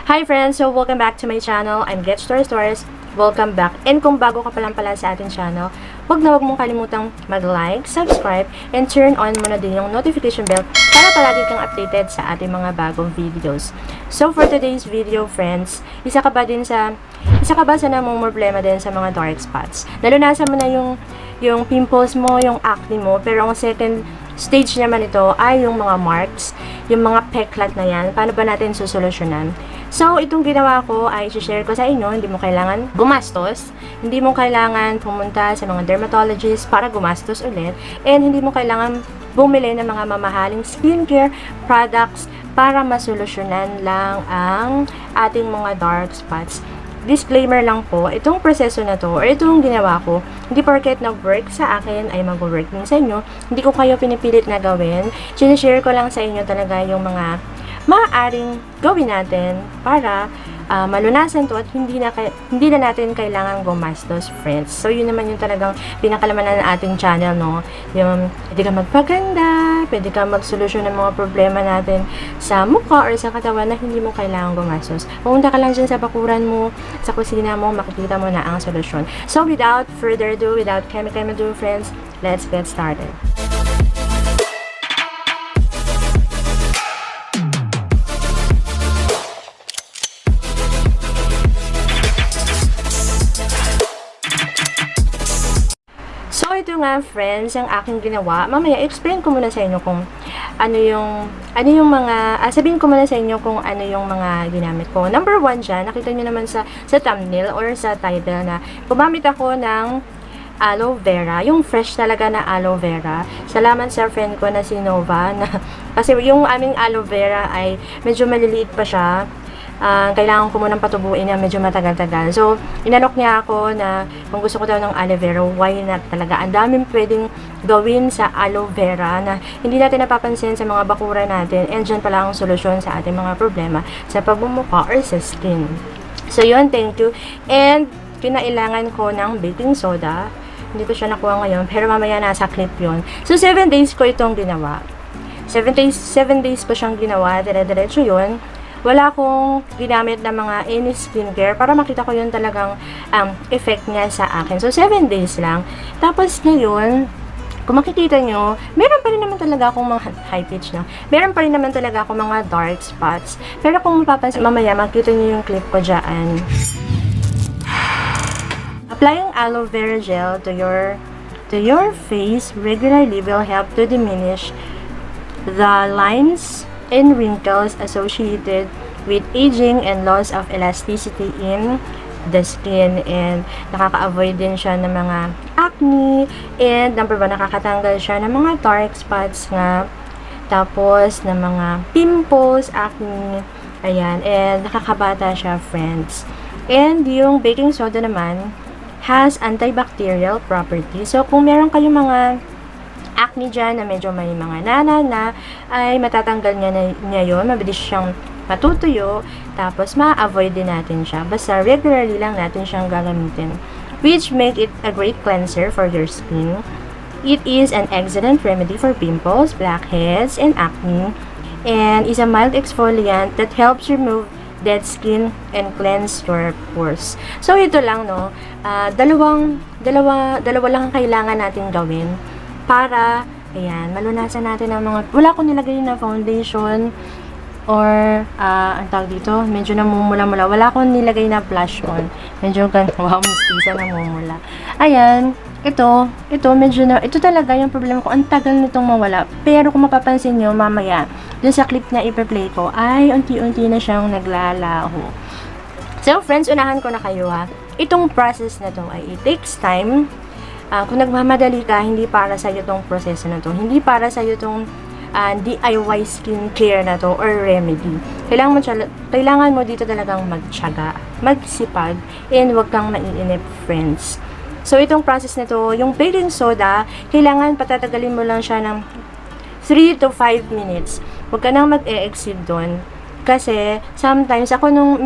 Hi friends! So welcome back to my channel. I'm Get Stories. Welcome back. And kung bago ka pa lang pala sa ating channel, huwag mong kalimutang mag-like, subscribe, and turn on mo na din yung notification bell para palagi kang updated sa ating mga bagong videos. So for today's video friends, isa ka ba sa namong problema din sa mga dark spots? Nalunasan mo na yung pimples mo, yung acne mo, pero ang second stage naman ito ay yung mga marks, yung mga peklat na yan. Paano ba natin susolusyonan? So, itong ginawa ko ay i-share ko sa inyo. Hindi mo kailangan gumastos. Hindi mo kailangan pumunta sa mga dermatologist para gumastos ulit. And hindi mo kailangan bumili ng mga mamahaling skincare products para masolusyonan lang ang ating mga dark spots. Disclaimer lang po, itong proseso na to, or itong ginawa ko, hindi porket nag-work sa akin ay mag-work din sa inyo. Hindi ko kayo pinipilit na gawin. Sinishare ko lang sa inyo talaga yung mga maaaring gawin natin para malunasan to at hindi na natin kailangan gumastos, friends. So, yun naman yung talagang pinakalamanan ng ating channel, no? Yung pwede ka magpaganda, pwede ka magsolusyon ng mga problema natin sa mukha or sa katawan na hindi mo kailangan gumastos. Pumunta ka lang dyan sa bakuran mo, sa kusina mo, makikita mo na ang solusyon. So, without further ado, without keme-keme ado, friends, let's get started. So, ito nga friends, ang aking ginawa. Mamaya, explain ko muna sa inyo kung ano yung mga, sabihin ko muna sa inyo kung ano yung mga ginamit ko. Number 1 dyan, nakita nyo naman sa thumbnail or sa title na gumamit ako ng aloe vera, yung fresh talaga na aloe vera. Salamat sa friend ko na si Nova, kasi yung aming aloe vera ay medyo maliliit pa siya. Kailangan ko munang patubuin na medyo matagal-tagal. So, inalok niya ako na kung gusto ko daw ng aloe vera, why not talaga? Ang daming pwedeng gawin sa aloe vera na hindi natin napapansin sa mga bakura natin. And dyan pala ang solusyon sa ating mga problema sa pagbumuka or sa skin. So, yun, thank you. And, kinailangan ko ng baking soda. Hindi ko siya nakuha ngayon, pero mamaya nasa clip yun. So, 7 days ko itong ginawa. 7 days ko siyang ginawa, dire-diretso yun. Wala akong ginamit na mga any skincare para makita ko yun talagang effect niya sa akin. So, 7 days lang. Tapos ngayon, kung makikita nyo, meron pa rin naman talaga akong mga high pitch na. Meron pa rin naman talaga akong mga dark spots. Pero kung mapapansin, mamaya makita nyo yung clip ko dyan. Applying aloe vera gel to your face regularly will help to diminish the lines and wrinkles associated with aging and loss of elasticity in the skin, and nakaka-avoid din siya ng mga acne, and number 1, nakakatanggal siya ng mga dark spots nga, tapos ng mga pimples, acne, ayan, and nakakabata siya, friends. And yung baking soda naman has antibacterial properties. So kung meron kayong mga acne dyan na medyo may mga nana na, ay matatanggal niya yun. Mabilis siyang matutuyo, tapos ma-avoid din natin siya. Basta regularly lang natin siyang gagamitin, which make it a great cleanser for your skin. It is an excellent remedy for pimples, blackheads, and acne, and is a mild exfoliant that helps remove dead skin and cleanse your pores. So ito lang, no, dalawa lang kailangan natin gawin para, ayan, malunasan natin ang mga, wala akong nilagay na foundation or, ang tawag dito, medyo namumula-mula. Wala akong nilagay na blush on. Medyo, wow, mistisa, namumula. Ayan, ito talaga yung problema ko. Ang tagal nitong mawala. Pero kung mapapansin nyo, mamaya, dun sa clip na ipa-play ko, ay, unti-unti na siyang naglalaho. So, friends, unahan ko na kayo, ha. Itong process na to ay it takes time. Kung nagmamadali ka, hindi para sa'yo itong proseso na to. Hindi para sa'yo itong DIY skincare na to or remedy. Kailangan mo dito talagang magtiyaga, magsipag, and huwag kang maiinip, friends. So, itong process na to, yung baking soda, kailangan patatagalin mo lang siya ng 3 to 5 minutes. Huwag ka nang mag-e-exceed doon. Kasi, sometimes, ako nung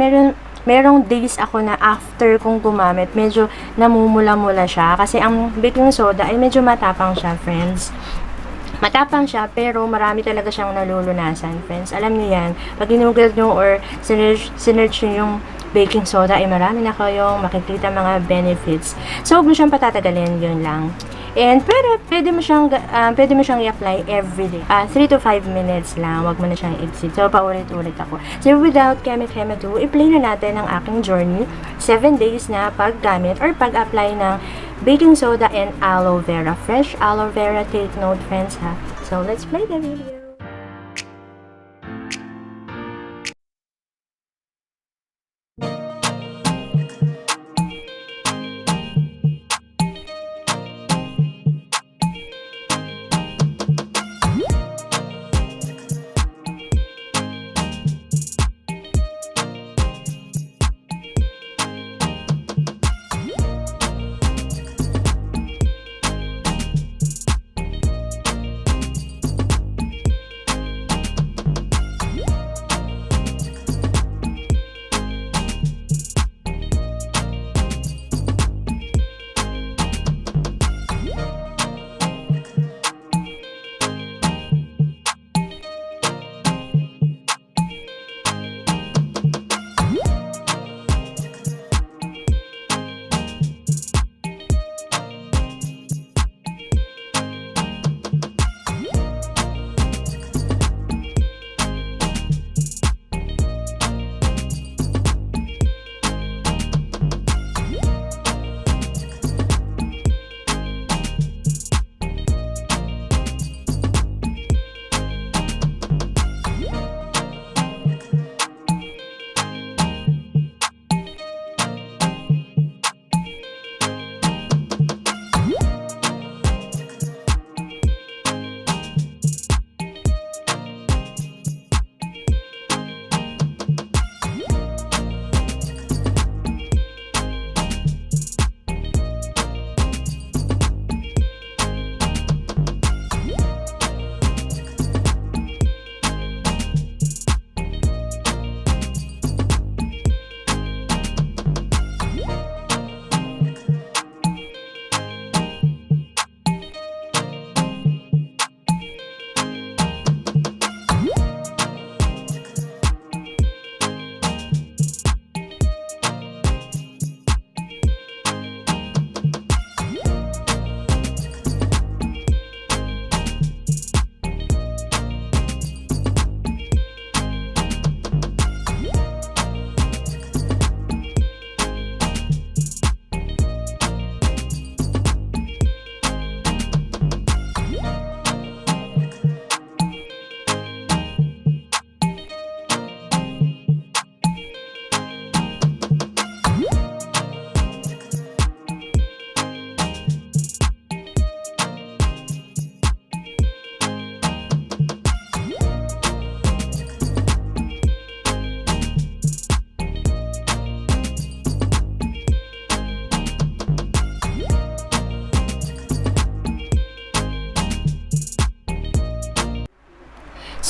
merong days ako na after kong gumamit, medyo namumula-mula siya. Kasi ang baking soda ay medyo matapang siya, friends. Matapang siya, pero marami talaga siyang nalulunasan, friends. Alam niyo yan. Pag ginugol nyo or sinerch nyo yung baking soda, ay marami na kayong makikita mga benefits. So, huwag mo siyang patatagalin, yun lang. And, pero, pwede mo siyang i-apply everyday. 3 to 5 minutes lang. Huwag mo na siyang exceed. So, paulit-ulit ako. So, without keme-keme to, i-play na natin ang aking journey. 7 days na paggamit or pag-apply ng baking soda and aloe vera. Fresh aloe vera, take note, friends, ha. So, let's play the video.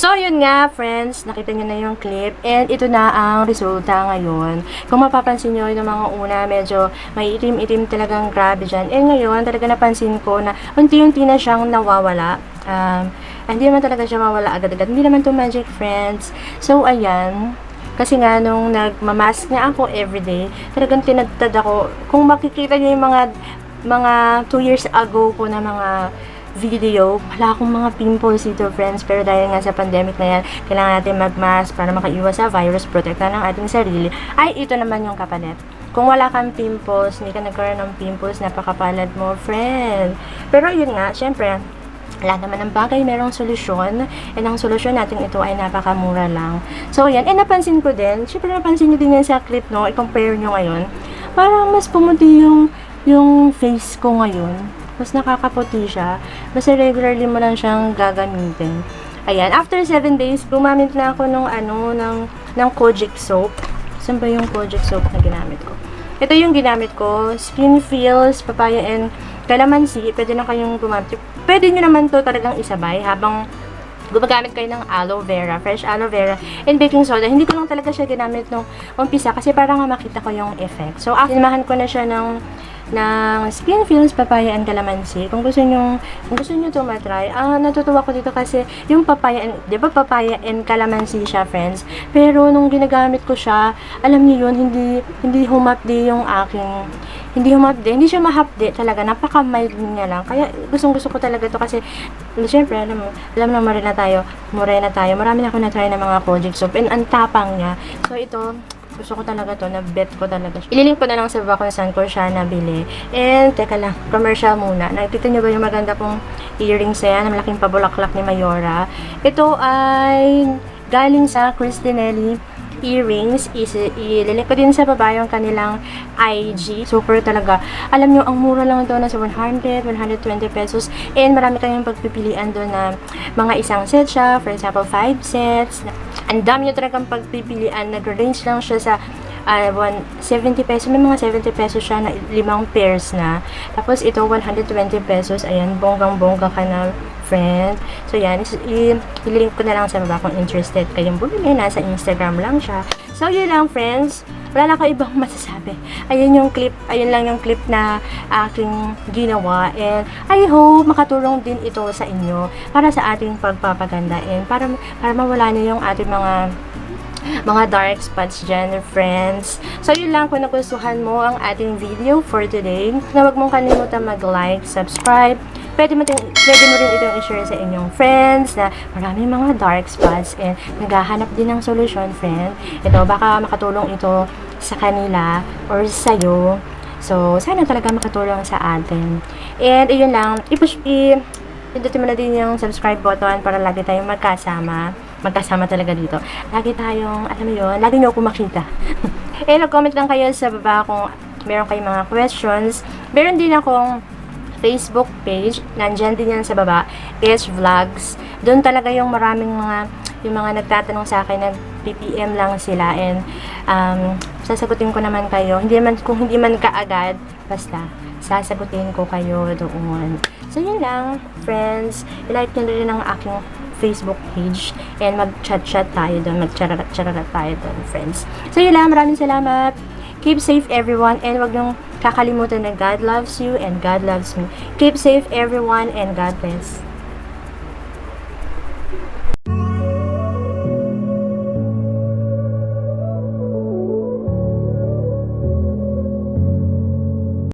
So, yun nga, friends. Nakita nyo na yung clip. And ito na ang resulta ngayon. Kung mapapansin nyo, yung mga una, medyo may itim-itim talagang grabe dyan. And ngayon, talaga napansin ko na unti-unti na siyang nawawala. Hindi naman talaga siya mawala agad-agad. Hindi naman to magic, friends. So, ayan. Kasi nga, nung nagmamask nga ako everyday, talagang tinadtad ako. Kung makikita nyo yung mga 2 years ago ko na mga video, wala akong mga pimples dito, friends. Pero dahil nga sa pandemic na yan, kailangan natin mag-mask para makaiwas sa virus, protektahan ng ating sarili. Ay, ito naman yung kapalit. Kung wala kang pimples, hindi ka nagkaroon ng pimples, napakapalad mo, friend. Pero yun nga, syempre, lahat naman ng bagay merong solusyon, and ang solusyon natin ito ay napakamura lang. So, yan. And napansin ko din, syempre napansin nyo din yan sa clip, no? I-compare nyo ngayon. Parang mas pumuti yung face ko ngayon. Mas nakakaputi siya. Basta regularly mo lang siyang gagamitin. Ayan. After 7 days, gumamit na ako ng Kojic soap. Saan ba yung Kojic soap na ginamit ko? Ito yung ginamit ko. Skin Feels, Papaya and Calamansi. Pwede na kayong gumamit. Pwede nyo naman to talagang isabay habang gumagamit kayo ng aloe vera, fresh aloe vera, and baking soda. Hindi ko lang talaga siya ginamit nung umpisa kasi parang makita ko yung effect. So, sinamahan ko na siya ng ng Skin Feels Papaya and Calamansi. Kung gusto nyo to matry, natutuwa ko dito kasi yung papaya, di ba papaya and calamansi siya, friends? Pero nung ginagamit ko siya, alam niyo yun, hindi humapdi yung aking, hindi siya mahapdi talaga, napaka-mild niya lang. Kaya gustong-gusto ko talaga to kasi, syempre, alam na morena tayo, marami na ako na-try ng mga Kojic soap, and ang tapang niya. So, ito, gusto ko talaga to, na-bet ko talaga siya. Ililink ko na lang sa baba kung saan ko siya nabili. And, teka lang, commercial muna. Nakikita niyo ba yung maganda pong earrings yan, na malaking pabulaklak ni Mayora? Ito ay galing sa Cristinelli earrings. Ililink ko din sa baba yung kanilang IG. Super talaga. Alam nyo, ang mura lang ito, nasa 100, 120 pesos. And marami kayong pagpipilian doon na mga isang set siya. For example, 5 sets. Ang dami nyo talagang pagpipilian. Nag-range lang siya sa 70 pesos. May mga 70 pesos siya na 5 pairs na. Tapos ito, 120 pesos. Ayan, bonggang-bongga ka na, friend. So, yan. I-link ko na lang sa baba kung interested kayong bumili. Nasa Instagram lang siya. So, yun lang, friends. Wala lang ko ibang masasabi. Ayun lang yung clip na aking ginawa. And I hope makatulong din ito sa inyo para sa ating pagpapaganda. And para mawala niyo yung ating mga dark spots dyan, friends. So, yun lang. Kung nagustuhan mo ang ating video for today, na huwag mong kalimutan mag-like, subscribe. Pwede mo rin itong i-share sa inyong friends na maraming mga dark spots and naghahanap din ng solusyon, friend. Ito, baka makatulong ito sa kanila or sa'yo. So, sana talaga makatulong sa atin. And, ayun lang. Pindutin mo na din yung subscribe button para lagi tayong magkasama talaga dito. Lagi tayong, alam mo yun, lagi nyo ako makita. Eh, nag-comment lang kayo sa baba kung meron kayong mga questions. Meron din akong Facebook page, nandyan din yan sa baba, Hairstyle Vlogs. Doon talaga yung maraming yung mga nagtatanong sa akin, nag-PPM lang sila, and sasagutin ko naman kayo. Kung hindi man kaagad, basta sasagutin ko kayo doon. So, yun lang, friends. I-like nyo rin ang aking Facebook page and mag-chat-chat tayo doon, mag-charat tayo doon, friends. So, yun lang, maraming salamat. Keep safe, everyone, and wag niyong kakalimutan na God loves you and God loves me. Keep safe, everyone, and God bless.